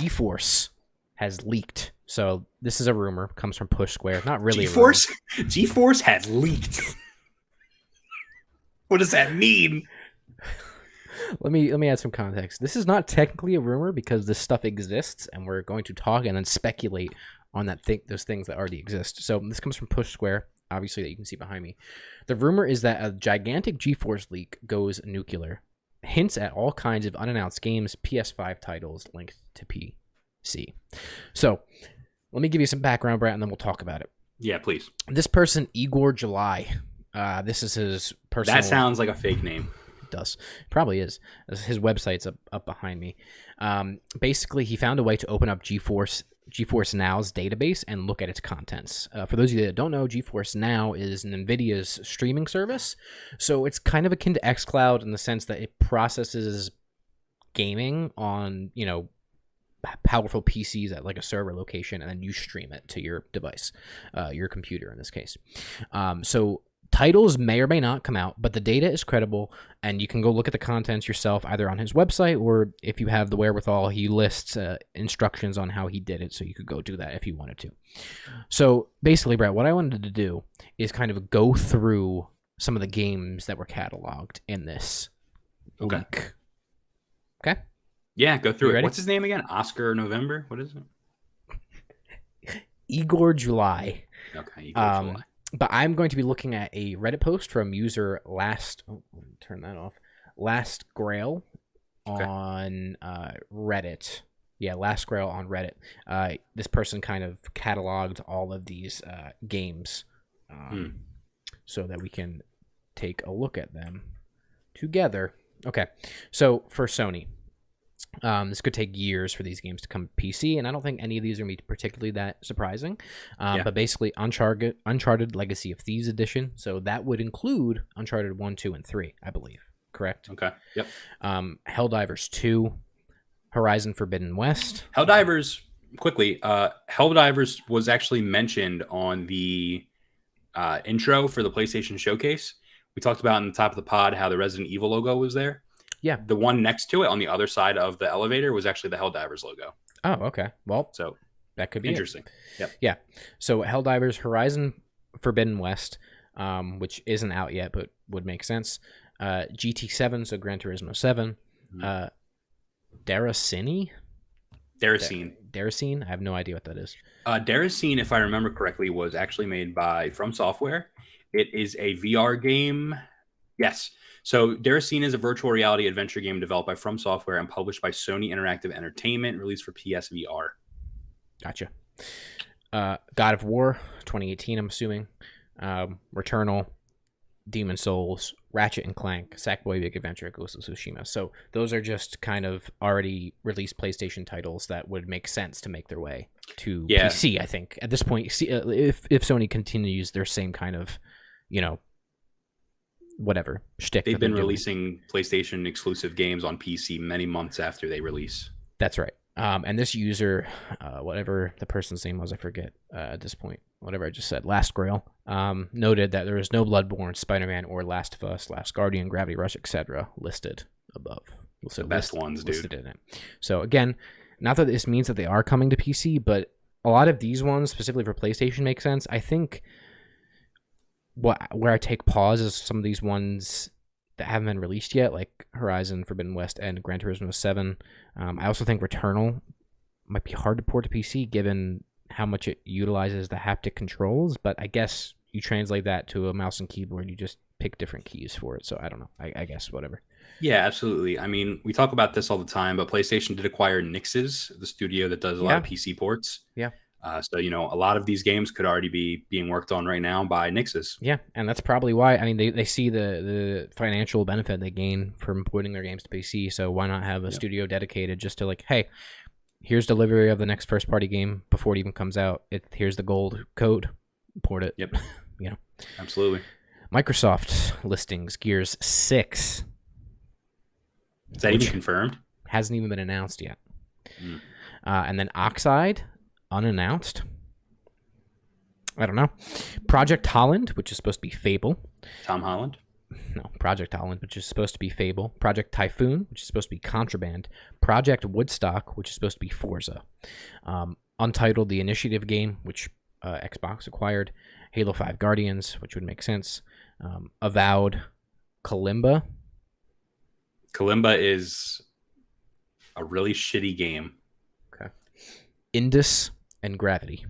GeForce has leaked. So this is a rumor, comes from Push Square. Not really GeForce? GeForce has leaked. What does that mean? Let me add some context. This is not technically a rumor because this stuff exists, and we're going to talk and then speculate on those things that already exist. So this comes from Push Square, obviously, that you can see behind me. The rumor is that a gigantic GeForce leak goes nuclear. Hints at all kinds of unannounced games, PS5 titles linked to PC. So let me give you some background, Brett, and then we'll talk about it. Yeah, please. This person, Igor July. This is his personal... That sounds like a fake name. It does. Probably is. His website's up behind me. Basically, he found a way to open up GeForce Now's database and look at its contents. For those of you that don't know, GeForce Now is NVIDIA's streaming service. So it's kind of akin to xCloud in the sense that it processes gaming on, powerful PCs at like a server location, and then you stream it to your device, your computer in this case. So titles may or may not come out, but the data is credible, and you can go look at the contents yourself, either on his website, or if you have the wherewithal, he lists instructions on how he did it, so you could go do that if you wanted to. So basically, Brett, what I wanted to do is kind of go through some of the games that were cataloged in this leak. Okay? Yeah, go through it. Ready? What's his name again? Oscar November? What is it? Igor July. Okay, Igor July. But I'm going to be looking at a Reddit post from user turn that off. Last Grail on Reddit. Yeah, Last Grail on Reddit. This person kind of cataloged all of these games so that we can take a look at them together. Okay, so for Sony, this could take years for these games to come to PC, and I don't think any of these are going to be particularly that surprising. But basically, Uncharted Legacy of Thieves Edition, so that would include Uncharted 1, 2, and 3, I believe. Correct? Okay, yep. Helldivers 2, Horizon Forbidden West. Helldivers, quickly, Helldivers was actually mentioned on the intro for the PlayStation Showcase. We talked about in the top of the pod how the Resident Evil logo was there. Yeah. The one next to it on the other side of the elevator was actually the Helldivers logo. Oh, okay. Well, so that could be interesting. Yep. Yeah. So Helldivers, Horizon Forbidden West, which isn't out yet, but would make sense. GT7, so Gran Turismo 7. Deracine? Deracine? I have no idea what that is. Deracine, if I remember correctly, was actually made by From Software. It is a VR game. Yes. So Deracine is a virtual reality adventure game developed by From Software and published by Sony Interactive Entertainment, released for PSVR. Gotcha. God of War, 2018, I'm assuming. Returnal, Demon Souls, Ratchet and Clank, Sackboy Big Adventure, Ghost of Tsushima. So those are just kind of already released PlayStation titles that would make sense to make their way to PC, I think. At this point, if Sony continues their same kind of, whatever shtick. They've been releasing PlayStation exclusive games on PC many months after they release. That's right. And this user, whatever the person's name was, I forget at this point, whatever I just said, Last Grail, noted that there is no Bloodborne, Spider-Man, or Last of Us, Last Guardian, Gravity Rush, etc. listed above. So the best ones, dude. In it. So again, not that this means that they are coming to PC, but a lot of these ones, specifically for PlayStation, make sense. I think where I take pause is some of these ones that haven't been released yet, like Horizon Forbidden West and Gran Turismo 7. I also think Returnal might be hard to port to PC given how much it utilizes the haptic controls, but I guess you translate that to a mouse and keyboard, you just pick different keys for it. So I don't know. I guess whatever. Yeah, absolutely. I mean, we talk about this all the time, but PlayStation did acquire Nixes, the studio that does a lot of PC ports. Yeah. So, a lot of these games could already be being worked on right now by Nixes. Yeah, and that's probably why. I mean, they see the financial benefit they gain from porting their games to PC, so why not have a studio dedicated just to hey, here's delivery of the next first-party game before it even comes out. Here's the gold code, port it. Yep. Absolutely. Microsoft listings, Gears 6. Is that even confirmed? Hasn't even been announced yet. And then Oxide, unannounced. I don't know. Project Holland, which is supposed to be Fable. Tom Holland. Project Holland, which is supposed to be Fable, Project Typhoon, which is supposed to be Contraband, Project Woodstock, which is supposed to be Forza, Untitled, the Initiative game, which Xbox acquired, Halo 5 Guardians, which would make sense, Avowed, Kalimba. Kalimba is a really shitty game. Okay. Indus and Gravity.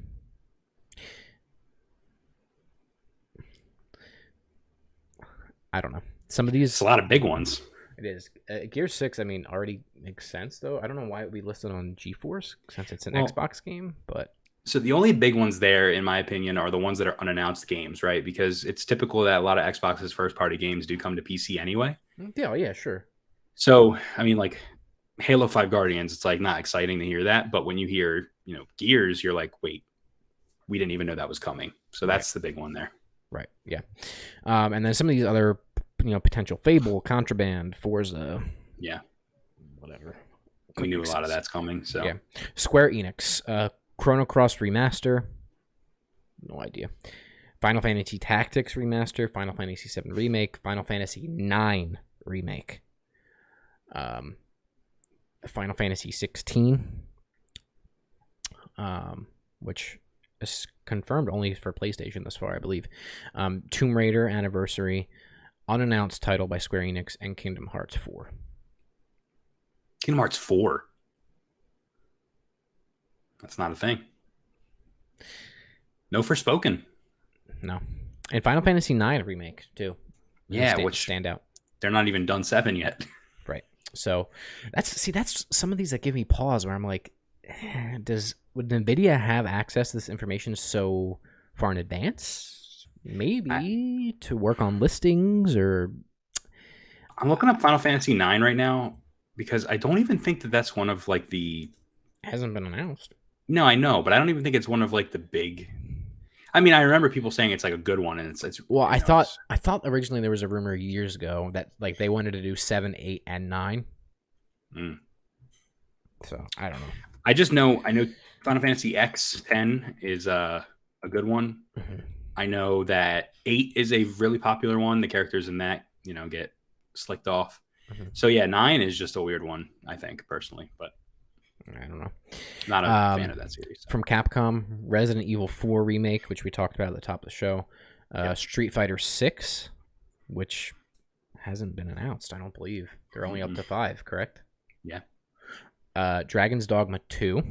I don't know. Some of these... It's a lot of big ones. It is. Gear 6, I mean, already makes sense, though. I don't know why it would be listed on GeForce, since it's an Xbox game, but... So the only big ones there, in my opinion, are the ones that are unannounced games, right? Because it's typical that a lot of Xbox's first-party games do come to PC anyway. Yeah, sure. So, I mean, like, Halo 5 Guardians, it's, like, not exciting to hear that, but when you hear, Gears, you're like, wait, we didn't even know that was coming. So that's the big one there. Right, yeah. And then some of these other, potential Fable, Contraband, Forza. Yeah. Whatever. We knew a lot of that's coming, so. Yeah. Square Enix, Chrono Cross Remaster. No idea. Final Fantasy Tactics Remaster, Final Fantasy VII Remake, Final Fantasy IX Remake. Final Fantasy 16, which is confirmed only for PlayStation thus far, I believe. Tomb Raider Anniversary, unannounced title by Square Enix, and Kingdom Hearts 4. Kingdom Hearts 4? That's not a thing. No Forspoken. No. And Final Fantasy IX Remake, too. Yeah, which stand out. They're not even done 7 yet. Right. So that's some of these that give me pause where I'm like, would NVIDIA have access to this information so far in advance? Maybe to work on listings or... I'm looking up Final Fantasy IX right now because I don't even think that that's one of like the... It hasn't been announced. No, I know, but I don't even think it's one of like the big... I mean, I remember people saying it's like a good one, and it's well, I thought originally there was a rumor years ago that like they wanted to do 7, 8, and 9. So I don't know. I know Final Fantasy X10 is a good one. Mm-hmm. I know that 8 is a really popular one. The characters in that, get slicked off. Mm-hmm. So yeah, 9 is just a weird one, I think, personally, but I don't know. Not a fan of that series. So. From Capcom, Resident Evil 4 Remake, which we talked about at the top of the show. Street Fighter 6, which hasn't been announced, I don't believe. They're only up to 5, correct? Yeah. Dragon's Dogma 2.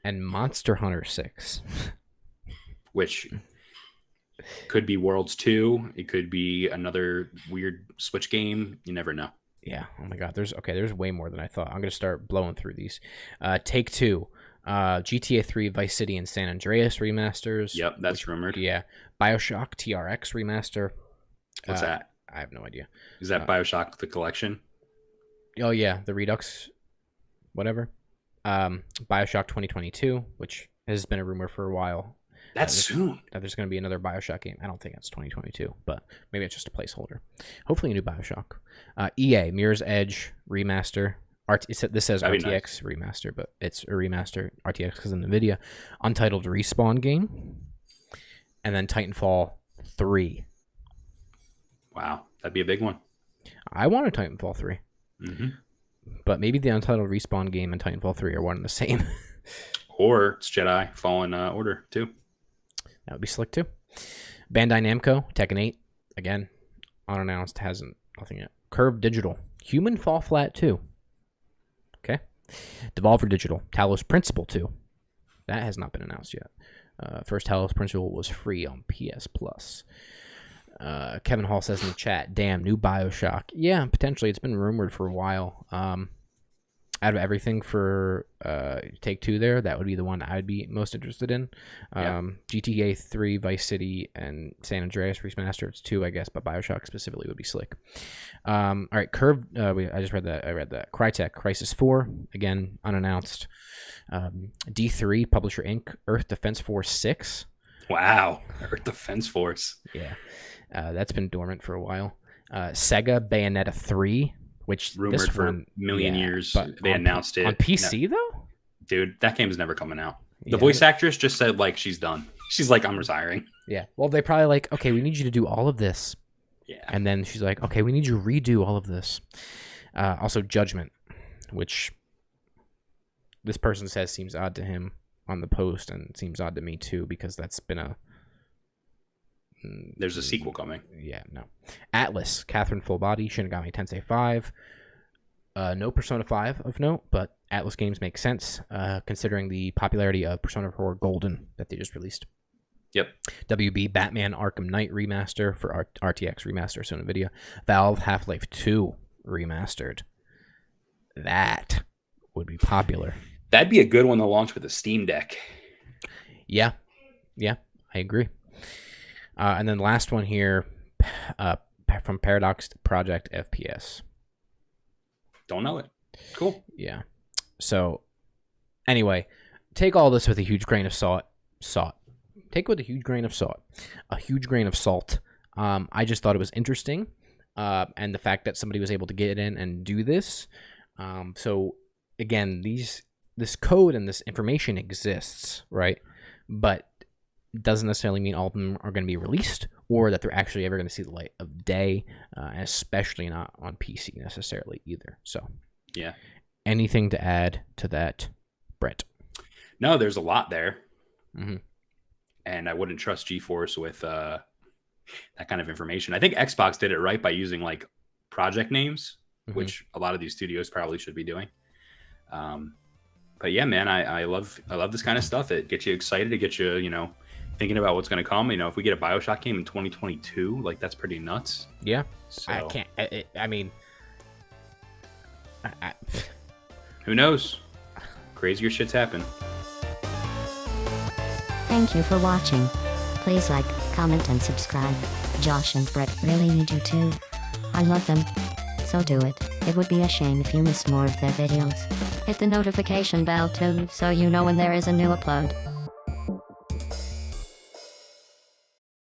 And Monster Hunter 6. Which could be Worlds 2. It could be another weird Switch game. You never know. Yeah. Oh my God. There's way more than I thought. I'm gonna start blowing through these. Take-Two, GTA 3, Vice City, and San Andreas remasters. Yep, that's rumored. Yeah. Bioshock TRX remaster. What's that? I have no idea. Is that Bioshock the collection? Oh yeah, the Redux, whatever. Bioshock 2022, which has been a rumor for a while. That's soon. That there's going to be another Bioshock game. I don't think it's 2022, but maybe it's just a placeholder. Hopefully a new Bioshock. EA, Mirror's Edge remaster. This says RTX nice. Remaster, but it's a remaster. RTX because of NVIDIA. Untitled Respawn game. And then Titanfall 3. Wow, that'd be a big one. I want a Titanfall 3. Mm-hmm. But maybe the Untitled Respawn game and Titanfall 3 are one and the same. Or it's Jedi Fallen Order 2. That would be slick too. Bandai Namco, Tekken 8. Again, unannounced, nothing yet. Curve Digital, Human Fall Flat 2. Okay. Devolver Digital, Talos Principle 2. That has not been announced yet. First Talos Principle was free on PS Plus. Kevin Hall says in the chat, damn, new Bioshock. Yeah, potentially. It's been rumored for a while. Out of everything for Take-Two there, that would be the one I'd be most interested in. GTA 3, Vice City, and San Andreas Remaster. It's 2, I guess, but Bioshock specifically would be slick. All right, Curve. I just read that. I read that. Crytek, Crisis 4, again, unannounced. D3, Publisher Inc., Earth Defense Force 6. Wow, Earth Defense Force. Yeah, that's been dormant for a while. Sega, Bayonetta 3. Which rumored for a million years. But they announced it on PC though. Dude, that game's never coming out. The voice actress just said like she's done. She's like, I'm retiring. Yeah. Well, they probably like, okay, we need you to do all of this Yeah. And then she's like, okay, we need you to redo all of this. Also, Judgment, which this person says seems odd to him on the post, and it seems odd to me too, because that's been a... There's a sequel coming. Yeah, no. Atlas, Catherine Full Body, Shin Megami Tensei 5. No Persona 5 of note, but Atlas games make sense, considering the popularity of Persona 4 Golden that they just released. Yep. WB Batman Arkham Knight Remaster for RTX Remaster, so NVIDIA. Valve Half-Life 2 Remastered. That would be popular. That'd be a good one to launch with a Steam Deck. Yeah, I agree. And then the last one here, from Paradox Project FPS. Don't know it. Cool. Yeah. So, anyway, take all this with a huge grain of salt. Take it with a huge grain of salt. A huge grain of salt. I just thought it was interesting, and the fact that somebody was able to get in and do this. So, again, this code and this information exists, right? But doesn't necessarily mean all of them are going to be released, or that they're actually ever going to see the light of day, especially not on PC necessarily either. So, yeah. Anything to add to that, Brett? No, there's a lot there. Mm-hmm. And I wouldn't trust GeForce with that kind of information. I think Xbox did it right by using like project names, which a lot of these studios probably should be doing. But yeah, man, I love this kind of stuff. It gets you excited. It gets you, thinking about what's going to come. If we get a Bioshock game in 2022, like that's pretty nuts. Yeah. So, I can't. I mean, who knows? Crazier shits happen. Thank you for watching. Please like, comment, and subscribe. Josh and Brett really need you too. I love them. So do it. It would be a shame if you missed more of their videos. Hit the notification bell too, so you know when there is a new upload.